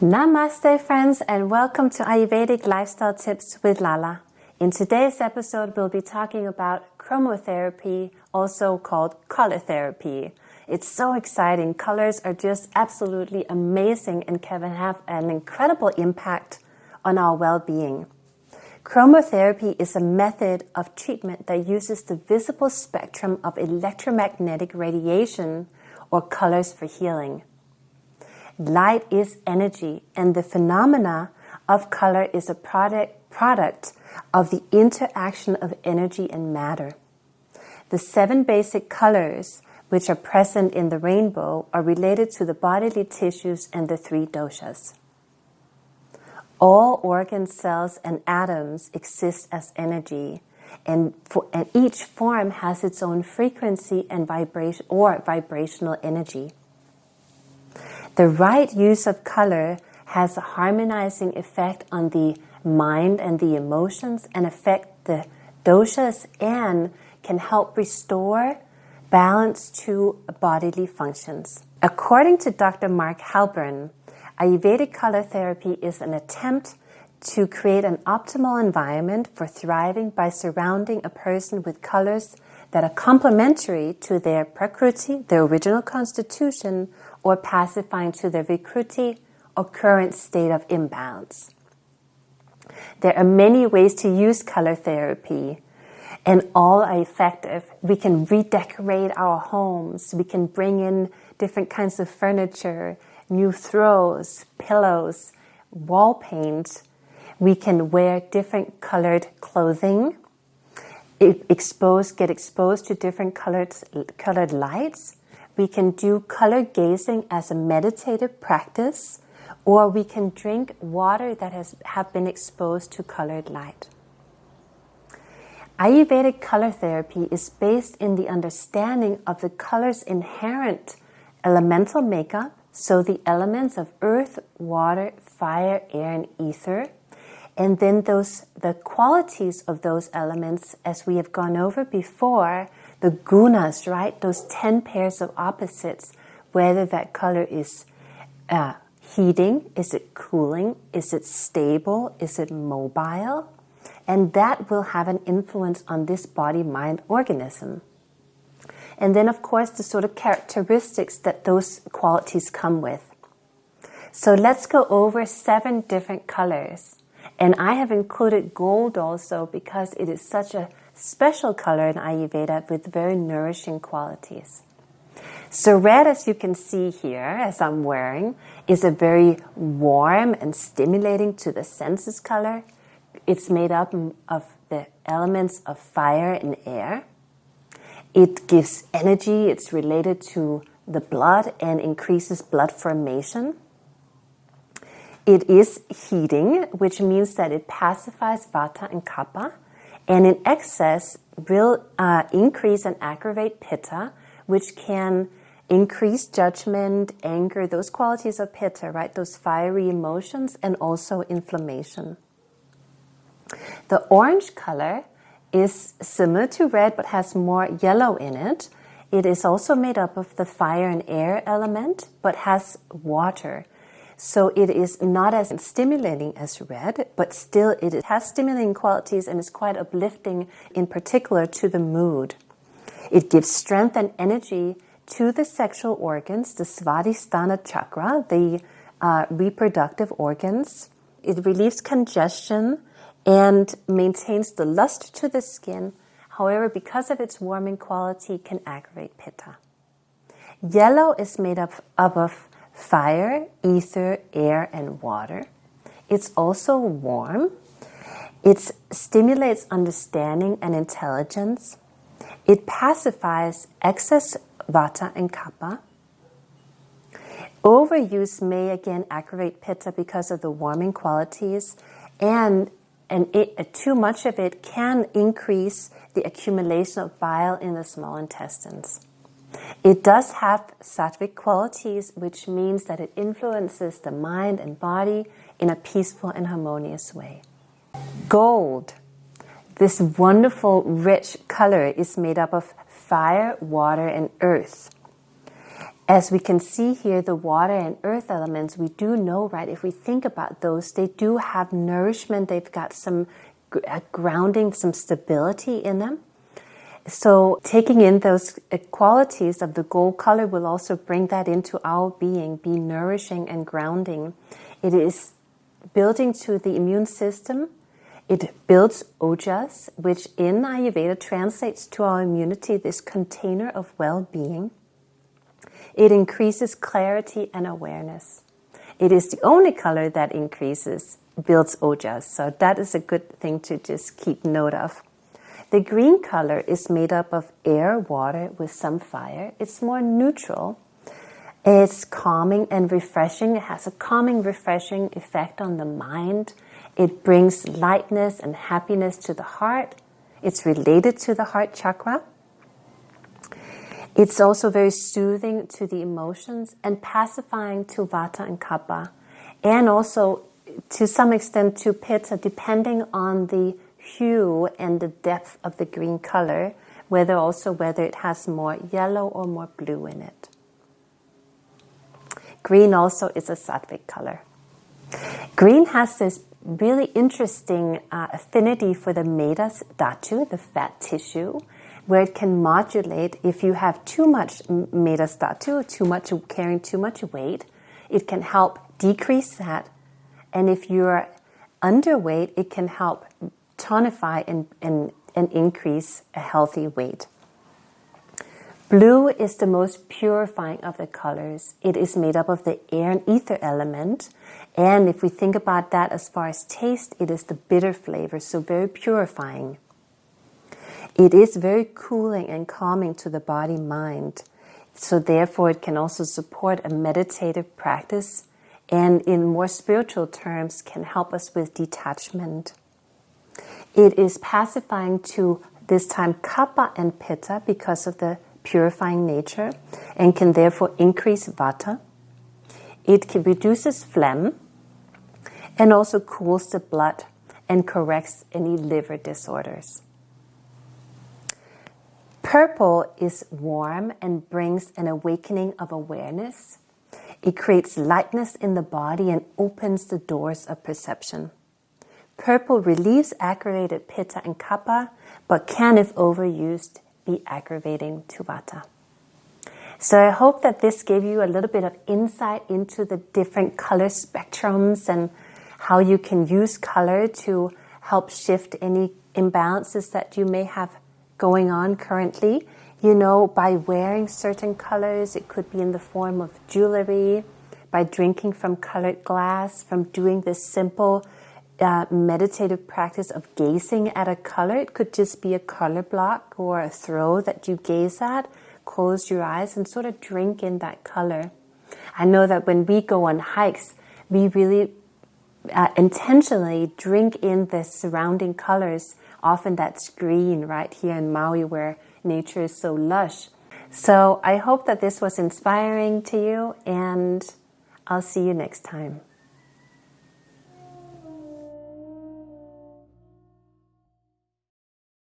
Namaste friends, and welcome to Ayurvedic Lifestyle Tips with Lala. In today's episode we'll be talking about chromotherapy, also called color therapy. It's so exciting. Colors are just absolutely amazing and can have an incredible impact on our well-being. Chromotherapy is a method of treatment that uses the visible spectrum of electromagnetic radiation or colors for healing. Light is energy, and the phenomena of color is a product of the interaction of energy and matter. The 7 basic colors which are present in the rainbow are related to the bodily tissues and the 3 doshas. All organ cells and atoms exist as energy, and each form has its own frequency and vibrational energy. The right use of color has a harmonizing effect on the mind and the emotions and affect the doshas and can help restore balance to bodily functions. According to Dr. Marc Halpern, Ayurvedic color therapy is an attempt to create an optimal environment for thriving by surrounding a person with colors that are complementary to their prakruti, their original constitution, or pacifying to their vikruti or current state of imbalance. There are many ways to use color therapy, and all are effective. We can redecorate our homes. We can bring in different kinds of furniture, new throws, pillows, wall paint. We can wear different colored clothing, get exposed to different colored lights. We can do color gazing as a meditative practice, or we can drink water that have been exposed to colored light. Ayurvedic color therapy is based in the understanding of the color's inherent elemental makeup, so the elements of earth, water, fire, air, and ether, and then the qualities of those elements, as we have gone over before, the gunas, right? Those 10 pairs of opposites, whether that color is heating, is it cooling, is it stable, is it mobile? And that will have an influence on this body-mind organism. And then, of course, the sort of characteristics that those qualities come with. So let's go over 7 different colors. And I have included gold also because it is such a special color in Ayurveda with very nourishing qualities. So red, as you can see here, as I'm wearing, is a very warm and stimulating to the senses color. It's made up of the elements of fire and air. It gives energy. It's related to the blood and increases blood formation. It is heating, which means that it pacifies vata and kapha, and in excess will increase and aggravate pitta, which can increase judgment, anger, those qualities of pitta, right? Those fiery emotions, and also inflammation. The orange color is similar to red but has more yellow in it. It is also made up of the fire and air element but has water. So it is not as stimulating as red, but still it has stimulating qualities and is quite uplifting, in particular to the mood. It gives strength and energy to the sexual organs, the Svadhisthana chakra, the reproductive organs. It relieves congestion and maintains the lust to the skin. However, because of its warming quality, it can aggravate pitta. Yellow is made up of fire, ether, air, and water. It's also warm. It stimulates understanding and intelligence. It pacifies excess vata and kapha. Overuse may again aggravate pitta because of the warming qualities, and too much of it can increase the accumulation of bile in the small intestines. It does have sattvic qualities, which means that it influences the mind and body in a peaceful and harmonious way. Gold, this wonderful rich color, is made up of fire, water, and earth. As we can see here, the water and earth elements, we do know, right, if we think about those, they do have nourishment, they've got some grounding, some stability in them. So taking in those qualities of the gold color will also bring that into our being, be nourishing and grounding. It is building to the immune system. It builds ojas, which in Ayurveda translates to our immunity, this container of well-being. It increases clarity and awareness. It is the only color that builds ojas. So that is a good thing to just keep note of. The green color is made up of air, water with some fire. It's more neutral. It's calming and refreshing. It has a calming, refreshing effect on the mind. It brings lightness and happiness to the heart. It's related to the heart chakra. It's also very soothing to the emotions and pacifying to vata and kapha, and also to some extent to pitta, depending on the hue and the depth of the green color, whether it has more yellow or more blue in it. Green also is a sattvic color. Green has this really interesting affinity for the medas dhatu, the fat tissue, where it can modulate if you have too much medas dhatu, carrying too much weight. It can help decrease that. And if you're underweight, it can help tonify and increase a healthy weight. Blue is the most purifying of the colors. It is made up of the air and ether element. And if we think about that as far as taste, it is the bitter flavor, so very purifying. It is very cooling and calming to the body-mind. So therefore, it can also support a meditative practice, and in more spiritual terms, can help us with detachment. It is pacifying to, this time, kapha and pitta because of the purifying nature, and can therefore increase vata. It reduces phlegm and also cools the blood and corrects any liver disorders. Purple is warm and brings an awakening of awareness. It creates lightness in the body and opens the doors of perception. Purple relieves aggravated pitta and kapha, but can, if overused, be aggravating to vata. So I hope that this gave you a little bit of insight into the different color spectrums and how you can use color to help shift any imbalances that you may have going on currently. You know, by wearing certain colors, it could be in the form of jewelry, by drinking from colored glass, from doing this simple meditative practice of gazing at a color. It could just be a color block or a throw that you gaze at. Close your eyes and sort of drink in that color. I know that when we go on hikes, we really intentionally drink in the surrounding colors. Often that's green right here in Maui, where nature is so lush. So I hope that this was inspiring to you, and I'll see you next time.